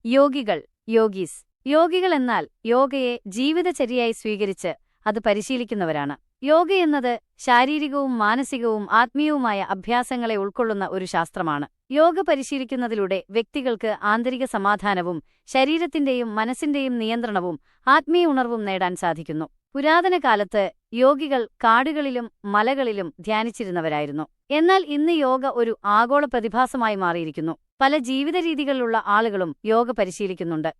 യോഗികൾ, യോഗീസ്. യോഗികൾ എന്നാൽ യോഗയെ ജീവിതചര്യയായി സ്വീകരിച്ച് അത് പരിശീലിക്കുന്നവരാണ്. യോഗയെന്നത് ശാരീരികവും മാനസികവും ആത്മീയവുമായ അഭ്യാസങ്ങളെ ഉൾക്കൊള്ളുന്ന ഒരു ശാസ്ത്രമാണ്. യോഗ പരിശീലിക്കുന്നതിലൂടെ വ്യക്തികൾക്ക് ആന്തരിക സമാധാനവും ശരീരത്തിന്റെയും മനസ്സിന്റെയും നിയന്ത്രണവും ആത്മീയ ഉണർവും നേടാൻ സാധിക്കുന്നു. പുരാതന കാലത്ത് യോഗികൾ കാടുകളിലും മലകളിലും ധ്യാനിച്ചിരുന്നവരായിരുന്നു. എന്നാൽ ഇന്ന് യോഗ ഒരു ആഗോള പ്രതിഭാസമായി മാറിയിരിക്കുന്നു. പല ജീവിതരീതികളിലുള്ള ആളുകളും യോഗ പരിശീലിക്കുന്നുണ്ട്.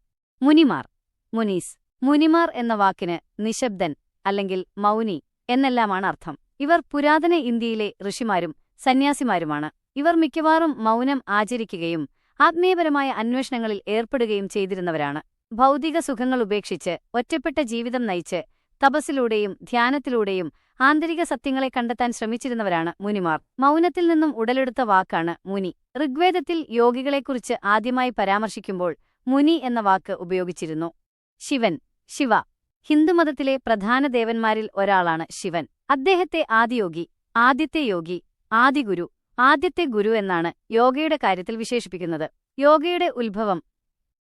മുനിമാർ, മുനീസ്. മുനിമാർ എന്ന വാക്കിന് നിശബ്ദൻ അല്ലെങ്കിൽ മൗനി എന്നെല്ലാമാണ് അർത്ഥം. ഇവർ പുരാതന ഇന്ത്യയിലെ ഋഷിമാരും സന്യാസിമാരുമാണ്. ഇവർ മിക്കവാറും മൗനം ആചരിക്കുകയും ആത്മീയപരമായ അന്വേഷണങ്ങളിൽ ഏർപ്പെടുകയും ചെയ്തിരുന്നവരാണ്. ഭൗതിക സുഖങ്ങൾ ഉപേക്ഷിച്ച് ഒറ്റപ്പെട്ട ജീവിതം നയിച്ച് തപസ്സിലൂടെയും ധ്യാനത്തിലൂടെയും ആന്തരിക സത്യങ്ങളെ കണ്ടെത്താൻ ശ്രമിച്ചിരുന്നവരാണ് മുനിമാർ. മൗനത്തിൽ നിന്നും ഉടലെടുത്ത വാക്കാണ് മുനി. ഋഗ്വേദത്തിൽ യോഗികളെക്കുറിച്ച് ആദ്യമായി പരാമർശിക്കുമ്പോൾ മുനി എന്ന വാക്ക് ഉപയോഗിച്ചിരുന്നു. ശിവൻ, ശിവ. ഹിന്ദുമതത്തിലെ പ്രധാന ദേവന്മാരിൽ ഒരാളാണ് ശിവൻ. അദ്ദേഹത്തെ ആദിയോഗി, ആദ്യത്തെ യോഗി, ആദിഗുരു, ആദ്യത്തെ ഗുരു എന്നാണ് യോഗയുടെ കാര്യത്തിൽ വിശേഷിപ്പിക്കുന്നത്. യോഗയുടെ ഉത്ഭവം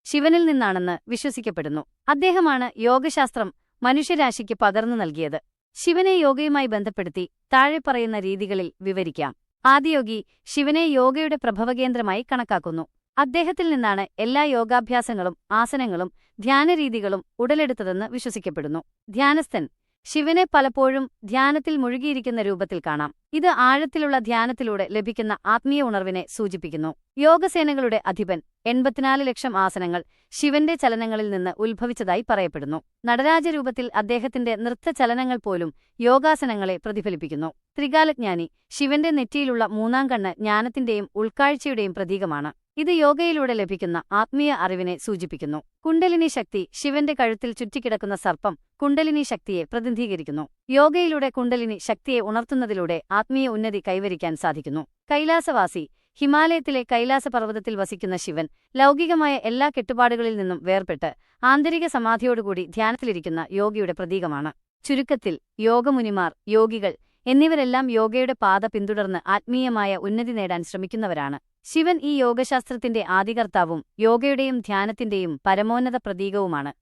ശിവനിൽ നിന്നാണെന്ന് വിശ്വസിക്കപ്പെടുന്നു. അദ്ദേഹമാണ് യോഗശാസ്ത്രം മനുഷ്യരാശിക്ക് പകർന്നു നൽകിയത്. ശിവനെ യോഗയുമായി ബന്ധപ്പെടുത്തി താഴെ പറയുന്ന രീതികളിൽ വിവരിക്കാം. ആദിയോഗി ശിവനെ യോഗയുടെ പ്രഭവകേന്ദ്രമായി കണക്കാക്കുന്നു. അദ്ദേഹത്തിൽ നിന്നാണ് എല്ലാ യോഗാഭ്യാസങ്ങളും ആസനങ്ങളും ധ്യാനരീതികളും ഉടലെടുത്തതെന്ന് വിശ്വസിക്കപ്പെടുന്നു. ധ്യാനസ്ഥൻ ശിവനെ പലപ്പോഴും ധ്യാനത്തിൽ മുഴുകിയിരിക്കുന്ന രൂപത്തിൽ കാണാം. ഇത് ആഴത്തിലുള്ള ധ്യാനത്തിലൂടെ ലഭിക്കുന്ന ആത്മീയ ഉണർവിനെ സൂചിപ്പിക്കുന്നു. യോഗസേനകളുടെ അധിപൻ 84 ലക്ഷം ആസനങ്ങൾ ശിവന്റെ ചലനങ്ങളിൽ നിന്ന് ഉത്ഭവിച്ചതായി പറയപ്പെടുന്നു. നടരാജരൂപത്തിൽ അദ്ദേഹത്തിന്റെ നൃത്തചലനങ്ങൾ പോലും യോഗാസനങ്ങളെ പ്രതിഫലിപ്പിക്കുന്നു. ത്രികാലജ്ഞാനി ശിവന്റെ നെറ്റിയിലുള്ള മൂന്നാം കണ്ണ് ജ്ഞാനത്തിന്റെയും ഉൾക്കാഴ്ചയുടെയും പ്രതീകമാണ്. ഇത് യോഗയിലൂടെ ലഭിക്കുന്ന ആത്മീയ അറിവിനെ സൂചിപ്പിക്കുന്നു. കുണ്ടലിനി ശക്തി ശിവന്റെ കഴുത്തിൽ ചുറ്റിക്കിടക്കുന്ന സർപ്പം കുണ്ടലിനി ശക്തിയെ പ്രതിനിധീകരിക്കുന്നു. യോഗയിലൂടെ കുണ്ടലിനി ശക്തിയെ ഉണർത്തുന്നതിലൂടെ ആത്മീയ ഉന്നതി കൈവരിക്കാൻ സാധിക്കുന്നു. കൈലാസവാസി ഹിമാലയത്തിലെ കൈലാസപർവ്വതത്തിൽ വസിക്കുന്ന ശിവൻ ലൗകികമായ എല്ലാ കെട്ടുപാടുകളിൽ നിന്നും വേർപെട്ട് ആന്തരിക സമാധിയോടുകൂടി ധ്യാനത്തിലിരിക്കുന്ന യോഗിയുടെ പ്രതീകമാണ്. ചുരുക്കത്തിൽ യോഗമുനിമാർ, യോഗികൾ എന്നിവരെല്ലാം യോഗയുടെ പാത പിന്തുടർന്ന് ആത്മീയമായ ഉന്നതി നേടാൻ ശ്രമിക്കുന്നവരാണ്. ശിവൻ ഈ യോഗശാസ്ത്രത്തിന്റെ ആദികർത്താവും യോഗയുടെയും ധ്യാനത്തിന്റെയും പരമോന്നത പ്രതീകവുമാണ്.